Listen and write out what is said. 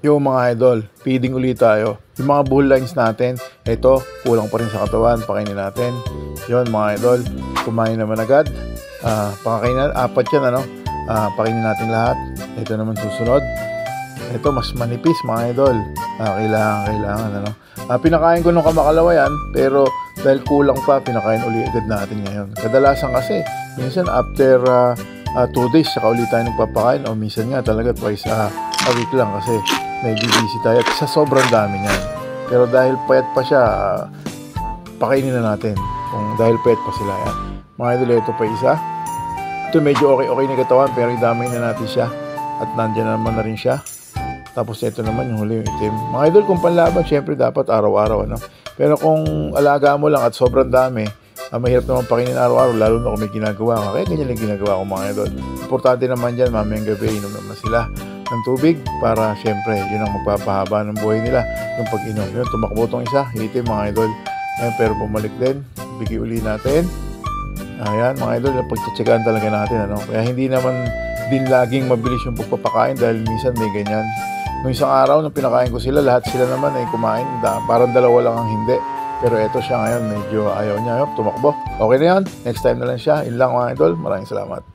Yung mga idol, feeding ulit tayo. Yung mga bull lines natin, ito, kulang pa rin sa katawan, pakainin natin. Yon mga idol, kumain naman agad. Pakakainin, 4 yan ano. Pakainin natin lahat. Ito naman susunod. Ito, mas manipis mga idol. Kailangan ano. Pinakain ko nung kamakalawa yan, pero dahil kulang pa, pinakain ulit agad natin ngayon. Kadalasan kasi, minsan after 2 days, saka ulit tayo nagpapakain, o minsan nga talaga twice a week lang kasi medyo busy tayo at sa sobrang dami niyan. Pero dahil payat pa siya, pakainin na natin kung dahil payat pa sila yan. Mga idol, ito pa isa. Ito medyo okay na katawan pero idamay na natin siya at nandyan naman na rin siya. Tapos ito naman yung huli, yung itim. Mga idol, kung panlaban, syempre dapat araw-araw ano. Pero kung alaga mo lang at sobrang dami, mahirap naman pakainin araw-araw, lalo na kung may ginagawa ka. Kaya ganyan lang ginagawa ko mga idol. Importante naman dyan, mamayang gabi, inom naman sila ng tubig para syempre yun ang magpapahaba ng buhay nila, yung pag-inom. Yun, tumakbo tong isa, itim mga idol. Ayan, pero bumalik din, bigay uli natin. Ayan mga idol, pagtsatsagaan talaga natin ano. Kaya hindi naman din laging mabilis yung pagpapakain dahil minsan may ganyan. Nung isang araw nung pinakain ko sila, lahat sila naman ay kumain, parang 2 lang ang hindi. Pero eto siya ngayon, medyo ayaw niya, tumakbo. Okay na yan, next time na lang siya. Yun lang mga idol, maraming salamat.